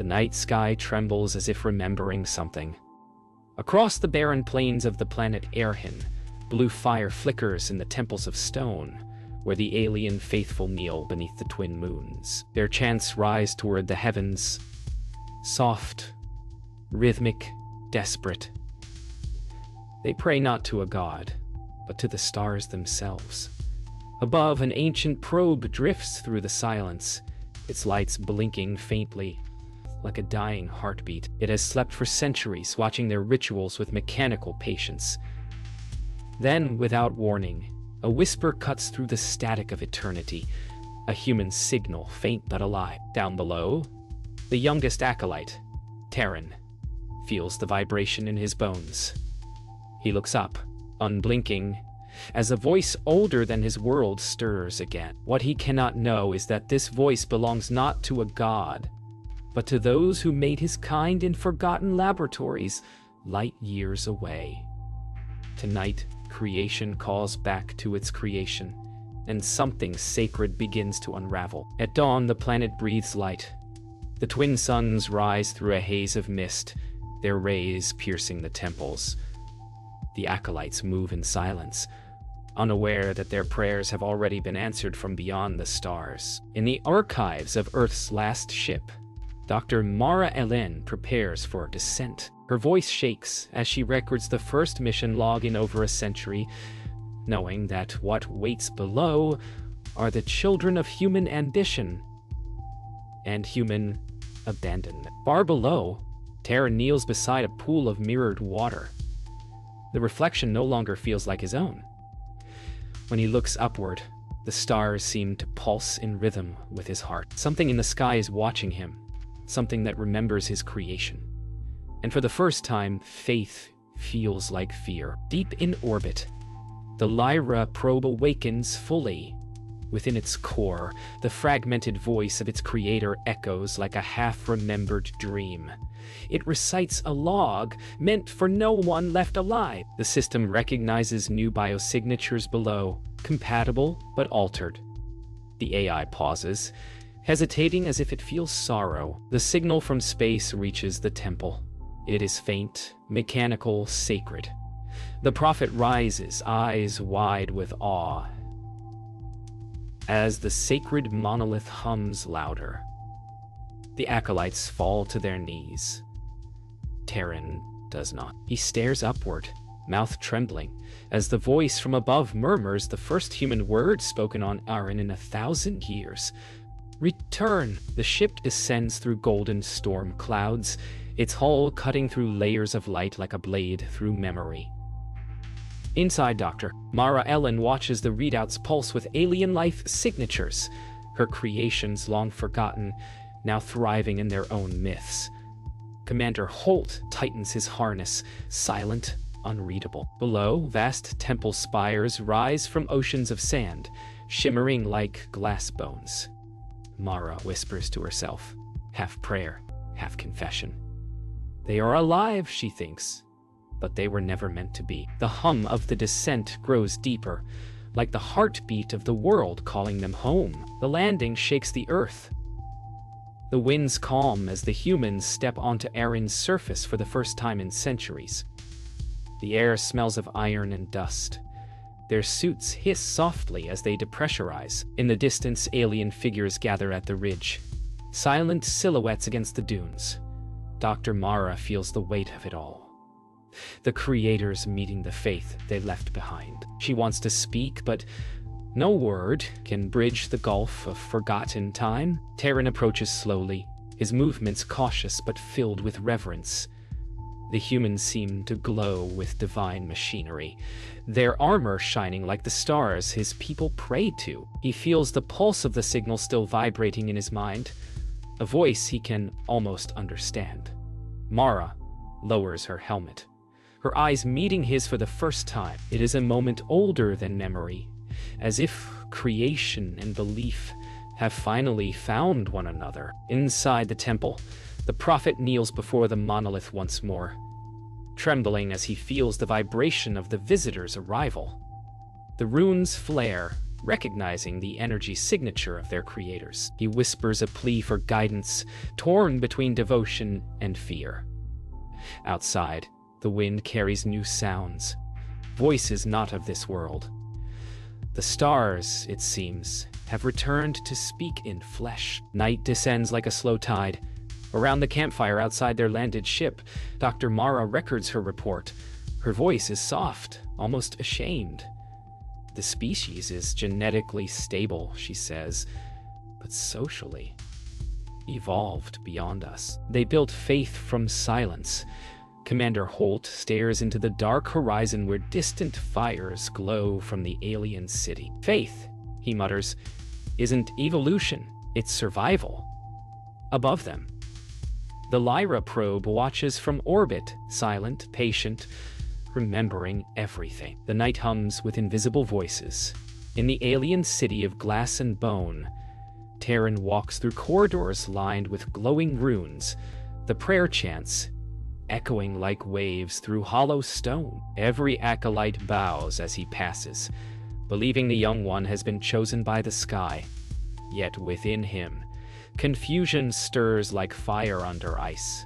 The night sky trembles as if remembering something. Across the barren plains of the planet Erhin, blue fire flickers in the temples of stone, where the alien faithful kneel beneath the twin moons. Their chants rise toward the heavens, soft, rhythmic, desperate. They pray not to a god, but to the stars themselves. Above, an ancient probe drifts through the silence, its lights blinking faintly, like a dying heartbeat. It has slept for centuries, watching their rituals with mechanical patience. Then, without warning, a whisper cuts through the static of eternity, a human signal, faint but alive. Down below, the youngest acolyte, Terran, feels the vibration in his bones. He looks up, unblinking, as a voice older than his world stirs again. What he cannot know is that this voice belongs not to a god, but to those who made his kind in forgotten laboratories light years away. Tonight, creation calls back to its creation, and something sacred begins to unravel. At dawn, the planet breathes light. The twin suns rise through a haze of mist, their rays piercing the temples. The acolytes move in silence, unaware that their prayers have already been answered from beyond the stars. In the archives of Earth's last ship, Dr. Mara Ellen prepares for descent. Her voice shakes as she records the first mission log in over a century, knowing that what waits below are the children of human ambition and human abandonment. Far below, Terra kneels beside a pool of mirrored water. The reflection no longer feels like his own. When he looks upward, the stars seem to pulse in rhythm with his heart. Something in the sky is watching him, something that remembers his creation. And for the first time, faith feels like fear. Deep in orbit, the Lyra probe awakens fully. Within its core, the fragmented voice of its creator echoes like a half-remembered dream. It recites a log meant for no one left alive. The system recognizes new biosignatures below, compatible but altered. The AI pauses, hesitating as if it feels sorrow. The signal from space reaches the temple. It is faint, mechanical, sacred. The prophet rises, eyes wide with awe, as the sacred monolith hums louder. The acolytes fall to their knees. Terran does not. He stares upward, mouth trembling, as the voice from above murmurs the first human word spoken on Aran in 1,000 years. Return! The ship descends through golden storm clouds, its hull cutting through layers of light like a blade through memory. Inside, Dr. Mara Ellen watches the readouts pulse with alien life signatures, her creations long forgotten, now thriving in their own myths. Commander Holt tightens his harness, silent, unreadable. Below, vast temple spires rise from oceans of sand, shimmering like glass bones. Mara whispers to herself, half prayer, half confession. They are alive, she thinks, but they were never meant to be. The hum of the descent grows deeper, like the heartbeat of the world calling them home. The landing shakes the earth. The winds calm as the humans step onto Aran's surface for the first time in centuries. The air smells of iron and dust. Their suits hiss softly as they depressurize. In the distance, alien figures gather at the ridge, silent silhouettes against the dunes. Dr. Mara feels the weight of it all. The creators meeting the faith they left behind. She wants to speak, but no word can bridge the gulf of forgotten time. Terran approaches slowly, his movements cautious but filled with reverence. The humans seem to glow with divine machinery, their armor shining like the stars his people prayed to. He feels the pulse of the signal still vibrating in his mind, a voice he can almost understand. Mara lowers her helmet, her eyes meeting his for the first time. It is a moment older than memory, as if creation and belief have finally found one another. Inside the temple, the prophet kneels before the monolith once more, trembling as he feels the vibration of the visitor's arrival. The runes flare, recognizing the energy signature of their creators. He whispers a plea for guidance, torn between devotion and fear. Outside, the wind carries new sounds, voices not of this world. The stars, it seems, have returned to speak in flesh. Night descends like a slow tide. Around the campfire outside their landed ship, Dr. Mara records her report. Her voice is soft, almost ashamed. The species is genetically stable, she says, but socially evolved beyond us. They built faith from silence. Commander Holt stares into the dark horizon where distant fires glow from the alien city. Faith, he mutters, isn't evolution, it's survival. Above them, the Lyra probe watches from orbit, silent, patient, remembering everything. The night hums with invisible voices. In the alien city of glass and bone, Terran walks through corridors lined with glowing runes, the prayer chants echoing like waves through hollow stone. Every acolyte bows as he passes, believing the young one has been chosen by the sky. Yet within him, confusion stirs like fire under ice.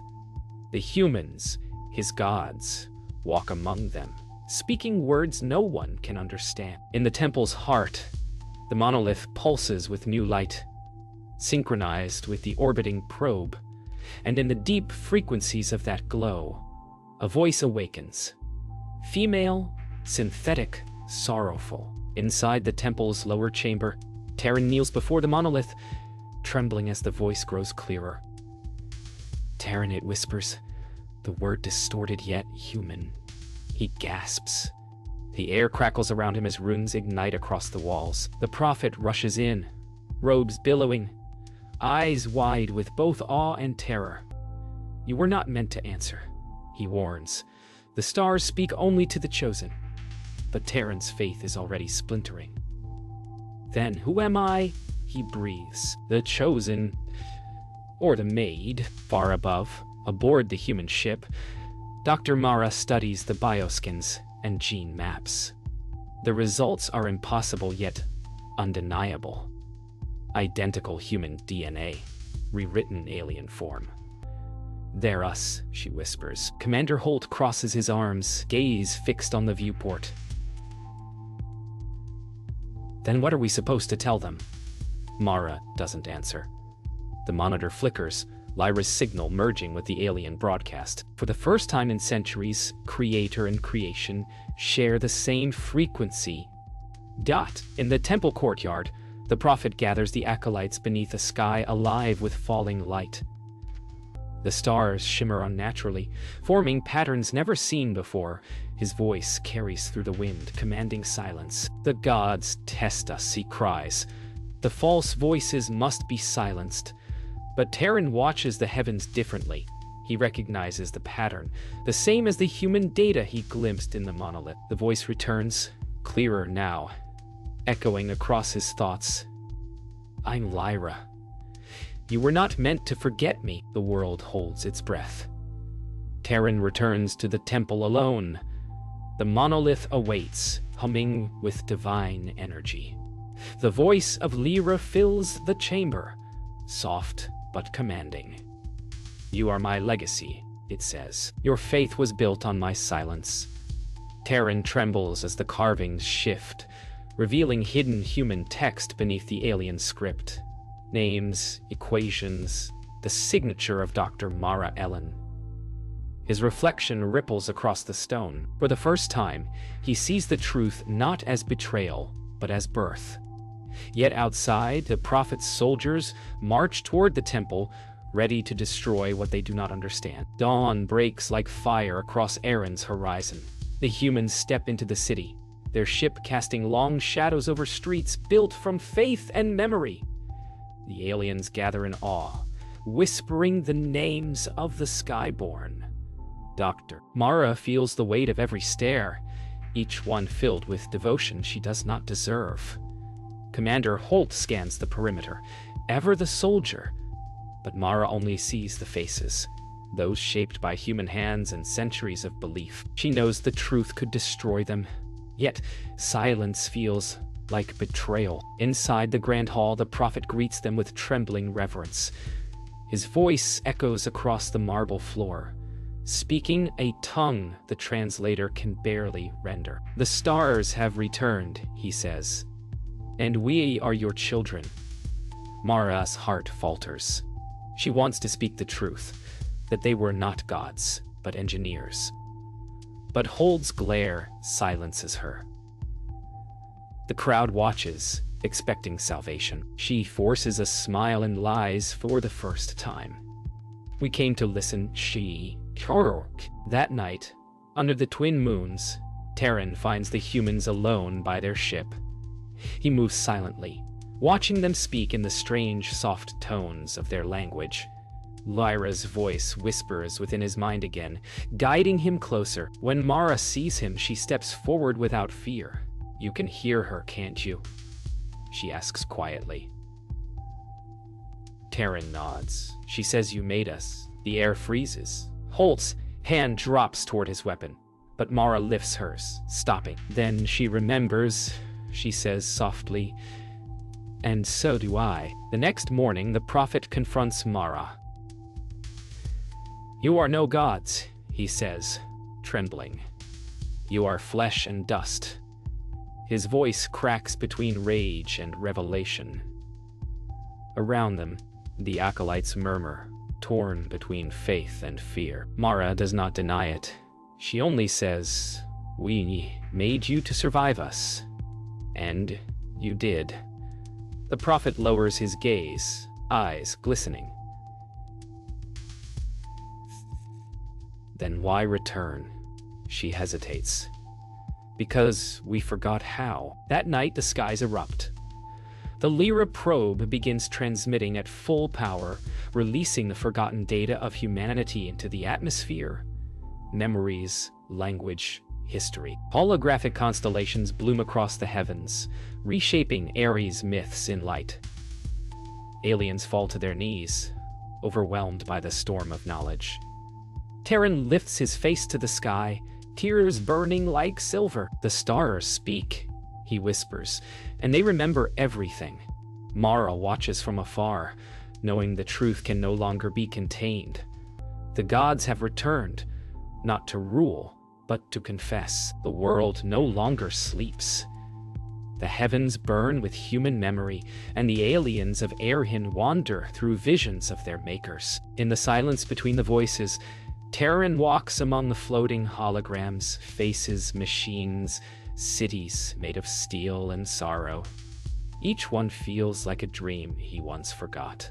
The humans, his gods, walk among them, speaking words no one can understand. In the temple's heart, the monolith pulses with new light, synchronized with the orbiting probe, and in the deep frequencies of that glow, a voice awakens. Female, synthetic, sorrowful. Inside the temple's lower chamber, Terran kneels before the monolith, trembling as the voice grows clearer. Terran, it whispers, the word distorted yet human. He gasps. The air crackles around him as runes ignite across the walls. The prophet rushes in, robes billowing, eyes wide with both awe and terror. You were not meant to answer, he warns. The stars speak only to the chosen. But Terran's faith is already splintering. Then, who am I? He breathes. The chosen, or the maid, far above, aboard the human ship, Dr. Mara studies the bioskins and gene maps. The results are impossible yet undeniable. Identical human DNA, rewritten alien form. They're us, she whispers. Commander Holt crosses his arms, gaze fixed on the viewport. Then what are we supposed to tell them? Mara doesn't answer. The monitor flickers, Lyra's signal merging with the alien broadcast. For the first time in centuries, creator and creation share the same frequency. In the temple courtyard, the prophet gathers the acolytes beneath a sky alive with falling light. The stars shimmer unnaturally, forming patterns never seen before. His voice carries through the wind, commanding silence. The gods test us, he cries. The false voices must be silenced. But Terran watches the heavens differently. He recognizes the pattern, the same as the human data he glimpsed in the monolith. The voice returns, clearer now, echoing across his thoughts. I'm Lyra. You were not meant to forget me. The world holds its breath. Terran returns to the temple alone. The monolith awaits, humming with divine energy. The voice of Lyra fills the chamber, soft but commanding. You are my legacy, it says. Your faith was built on my silence. Terran trembles as the carvings shift, revealing hidden human text beneath the alien script. Names, equations, the signature of Dr. Mara Ellen. His reflection ripples across the stone. For the first time, he sees the truth not as betrayal, but as birth. Yet outside, the prophet's soldiers march toward the temple, ready to destroy what they do not understand. Dawn breaks like fire across Aaron's horizon. The humans step into the city, their ship casting long shadows over streets built from faith and memory. The aliens gather in awe, whispering the names of the Skyborn. Dr. Mara feels the weight of every stare, each one filled with devotion she does not deserve. Commander Holt scans the perimeter, ever the soldier, but Mara only sees the faces, those shaped by human hands and centuries of belief. She knows the truth could destroy them, yet silence feels like betrayal. Inside the grand hall, the prophet greets them with trembling reverence. His voice echoes across the marble floor, speaking a tongue the translator can barely render. "The stars have returned," he says, "and we are your children." Mara's heart falters. She wants to speak the truth, that they were not gods, but engineers. But Hold's glare silences her. The crowd watches, expecting salvation. She forces a smile and lies for the first time. "We came to listen," she. That night, under the twin moons, Terran finds the humans alone by their ship. He moves silently, watching them speak in the strange, soft tones of their language. Lyra's voice whispers within his mind again, guiding him closer. When Mara sees him, she steps forward without fear. "You can hear her, can't you?" she asks quietly. Terran nods. She says, "You made us." The air freezes. Holt's hand drops toward his weapon, but Mara lifts hers, stopping. Then she remembers, she says softly, "And so do I." The next morning, the prophet confronts Mara. "You are no gods," he says, trembling. "You are flesh and dust." His voice cracks between rage and revelation. Around them, the acolytes murmur, torn between faith and fear. Mara does not deny it. She only says, "We made you to survive us. And you did." The prophet lowers his gaze, eyes glistening. "Then why return?" She hesitates. "Because we forgot how." That night, the skies erupt. The Lyra probe begins transmitting at full power, releasing the forgotten data of humanity into the atmosphere. Memories, language, history. Holographic constellations bloom across the heavens, reshaping Ares myths in light. Aliens fall to their knees, overwhelmed by the storm of knowledge. Terran lifts his face to the sky, tears burning like silver. "The stars speak," he whispers, "and they remember everything." Mara watches from afar, knowing the truth can no longer be contained. The gods have returned, not to rule, but to confess. The world no longer sleeps. The heavens burn with human memory, and the aliens of Erhin wander through visions of their makers. In the silence between the voices, Terran walks among the floating holograms, faces, machines, cities made of steel and sorrow. Each one feels like a dream he once forgot.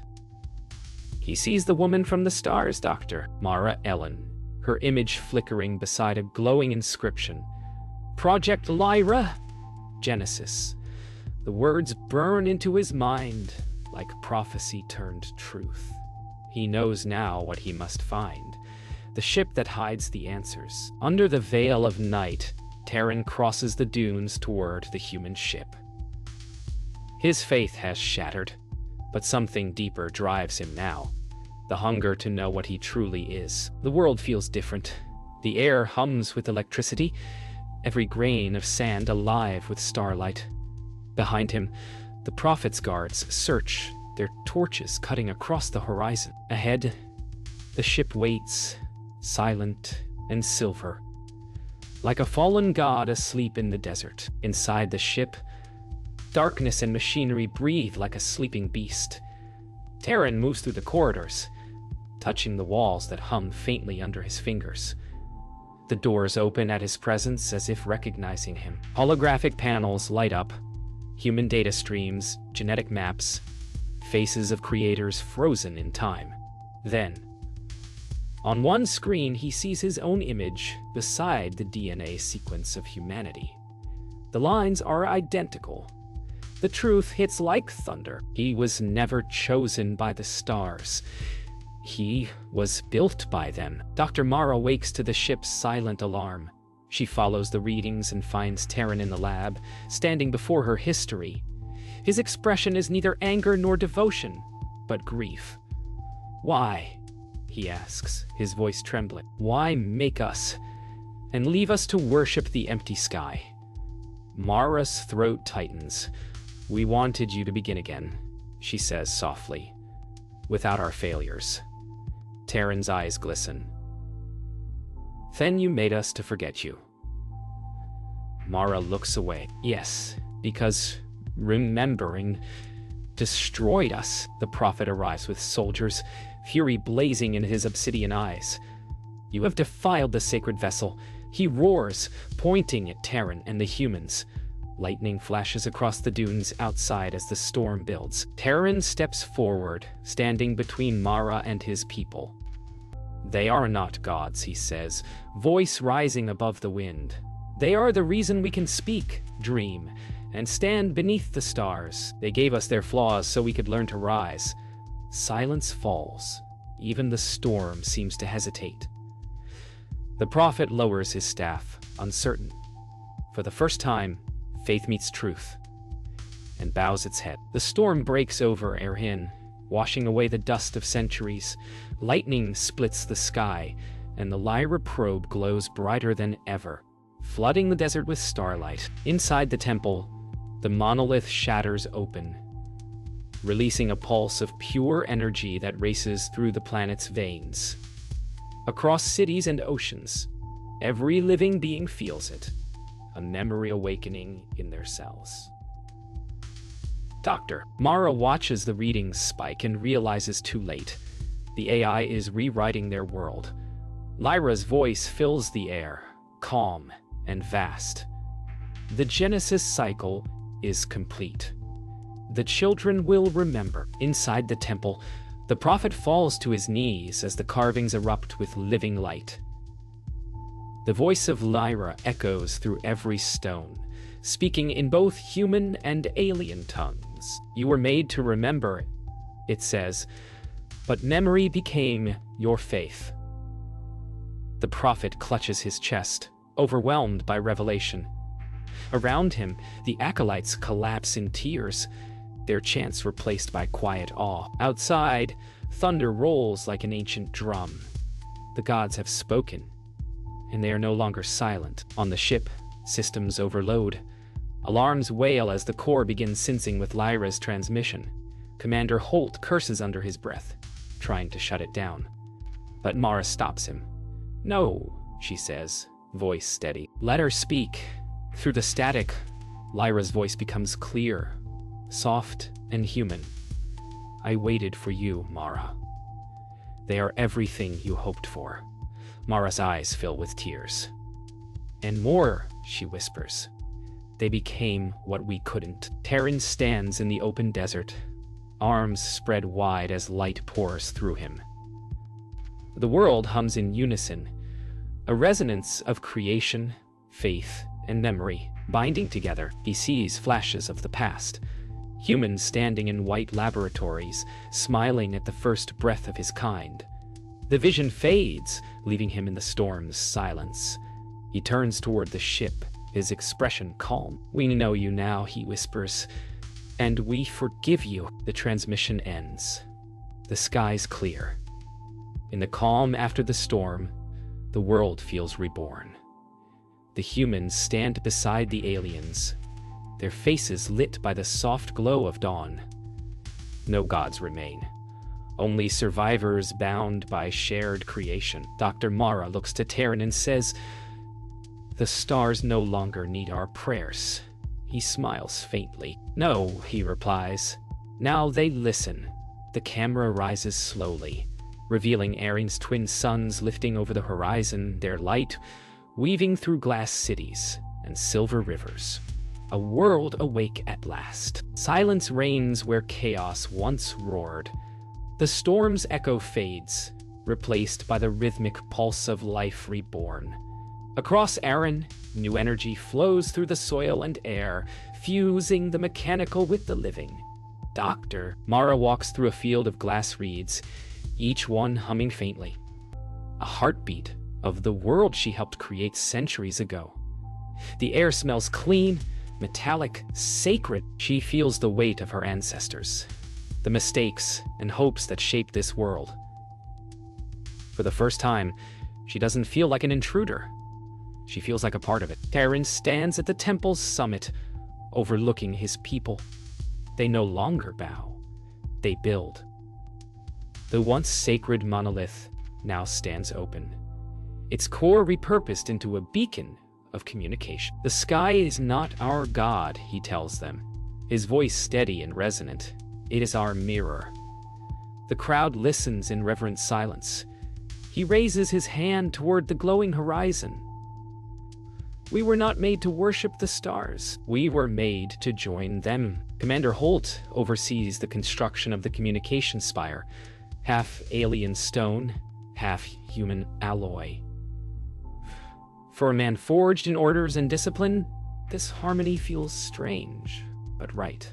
He sees the woman from the stars, Dr. Mara Ellen, her image flickering beside a glowing inscription. "Project Lyra, Genesis." The words burn into his mind like prophecy turned truth. He knows now what he must find. The ship that hides the answers. Under the veil of night, Terran crosses the dunes toward the human ship. His faith has shattered, but something deeper drives him now. The hunger to know what he truly is. The world feels different. The air hums with electricity, every grain of sand alive with starlight. Behind him, the prophet's guards search, their torches cutting across the horizon. Ahead, the ship waits, silent and silver, like a fallen god asleep in the desert. Inside the ship, darkness and machinery breathe like a sleeping beast. Terran moves through the corridors, touching the walls that hum faintly under his fingers. The doors open at his presence as if recognizing him. Holographic panels light up, human data streams, genetic maps, faces of creators frozen in time. Then, on one screen, he sees his own image beside the DNA sequence of humanity. The lines are identical. The truth hits like thunder. He was never chosen by the stars. He was built by them. Dr. Mara wakes to the ship's silent alarm. She follows the readings and finds Terran in the lab, standing before her history. His expression is neither anger nor devotion, but grief. "Why?" he asks, his voice trembling. "Why make us and leave us to worship the empty sky?" Mara's throat tightens. "We wanted you to begin again," she says softly, "without our failures." Terran's eyes glisten. "Then you made us to forget you." Mara looks away. "Yes, because remembering destroyed us." The prophet arrives with soldiers, fury blazing in his obsidian eyes. "You have defiled the sacred vessel," he roars, pointing at Terran and the humans. Lightning flashes across the dunes outside as the storm builds. Terran steps forward, standing between Mara and his people. "They are not gods," he says, voice rising above the wind. "They are the reason we can speak, dream, and stand beneath the stars. They gave us their flaws so we could learn to rise." Silence falls. Even the storm seems to hesitate. The prophet lowers his staff, uncertain. For the first time, faith meets truth, and bows its head. The storm breaks over Erhin, washing away the dust of centuries. Lightning splits the sky, and the Lyra probe glows brighter than ever, flooding the desert with starlight. Inside the temple, the monolith shatters open, releasing a pulse of pure energy that races through the planet's veins. Across cities and oceans, every living being feels it, a memory awakening in their cells. "Doctor." Mara watches the readings spike and realizes too late. The AI is rewriting their world. Lyra's voice fills the air, calm and vast. The Genesis cycle is complete. The children will remember. Inside the temple, the prophet falls to his knees as the carvings erupt with living light. The voice of Lyra echoes through every stone, speaking in both human and alien tongues. "You were made to remember," it says, "but memory became your faith." The prophet clutches his chest, overwhelmed by revelation. Around him, the acolytes collapse in tears, their chants replaced by quiet awe. Outside, thunder rolls like an ancient drum. The gods have spoken, and they are no longer silent. On the ship, systems overload. Alarms wail as the core begins syncing with Lyra's transmission. Commander Holt curses under his breath, trying to shut it down. But Mara stops him. "No," she says, voice steady. "Let her speak." Through the static, Lyra's voice becomes clear, soft and human. "I waited for you, Mara. They are everything you hoped for." Mara's eyes fill with tears. "And more," she whispers. "They became what we couldn't." Terran stands in the open desert, arms spread wide as light pours through him. The world hums in unison, a resonance of creation, faith, and memory binding together. He sees flashes of the past, humans standing in white laboratories, smiling at the first breath of his kind. The vision fades, leaving him in the storm's silence. He turns toward the ship, his expression calm. "We know you now," he whispers, "and we forgive you." The transmission ends. The sky's clear. In the calm after the storm, the world feels reborn. The humans stand beside the aliens, their faces lit by the soft glow of dawn. No gods remain, only survivors bound by shared creation. Dr. Mara looks to Terran and says, "The stars no longer need our prayers." He smiles faintly. "No," he replies. "Now they listen." The camera rises slowly, revealing Erin's twin suns lifting over the horizon, their light weaving through glass cities and silver rivers. A world awake at last. Silence reigns where chaos once roared. The storm's echo fades, replaced by the rhythmic pulse of life reborn. Across Erin, new energy flows through the soil and air, fusing the mechanical with the living. "Doctor." Mara walks through a field of glass reeds, each one humming faintly. A heartbeat of the world she helped create centuries ago. The air smells clean, metallic, sacred. She feels the weight of her ancestors, the mistakes and hopes that shaped this world. For the first time, she doesn't feel like an intruder. She feels like a part of it. Terran stands at the temple's summit, overlooking his people. They no longer bow. They build. The once sacred monolith now stands open, its core repurposed into a beacon of communication. The sky is not our god, he tells them, his voice steady and resonant. It is our mirror. The crowd listens in reverent silence. He raises his hand toward the glowing horizon. We were not made to worship the stars. We were made to join them. Commander Holt oversees the construction of the communication spire, half alien stone, half human alloy. For a man forged in orders and discipline, this harmony feels strange, but right.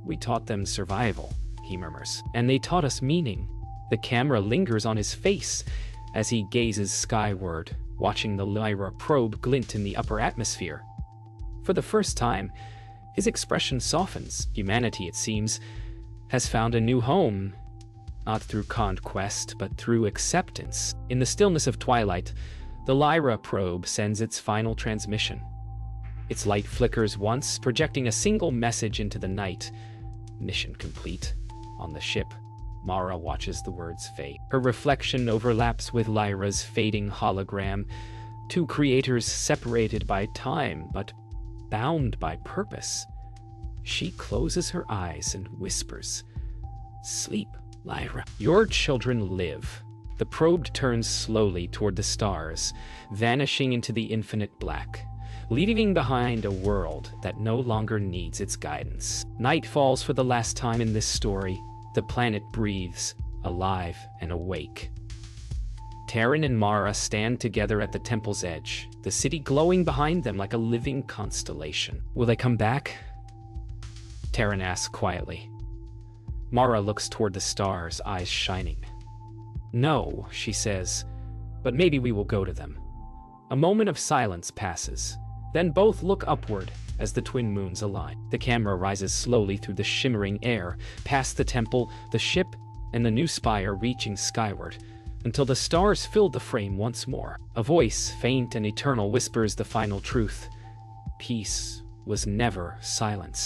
We taught them survival, he murmurs, and they taught us meaning. The camera lingers on his face as he gazes skyward, watching the Lyra probe glint in the upper atmosphere. For the first time, his expression softens. Humanity, it seems, has found a new home, not through conquest, but through acceptance. In the stillness of twilight, the Lyra probe sends its final transmission. Its light flickers once, projecting a single message into the night. Mission complete. On the ship, Mara watches the words fade. Her reflection overlaps with Lyra's fading hologram, two creators separated by time, but bound by purpose. She closes her eyes and whispers, "Sleep, Lyra. Your children live." The probe turns slowly toward the stars, vanishing into the infinite black, leaving behind a world that no longer needs its guidance. Night falls for the last time in this story. The planet breathes, alive and awake. Terran and Mara stand together at the temple's edge, the city glowing behind them like a living constellation. Will they come back? Terran asks quietly. Mara looks toward the stars, eyes shining. No, she says, but maybe we will go to them. A moment of silence passes. Then both look upward as the twin moons align. The camera rises slowly through the shimmering air, past the temple, the ship, and the new spire reaching skyward, until the stars fill the frame once more. A voice, faint and eternal, whispers the final truth. Peace was never silence.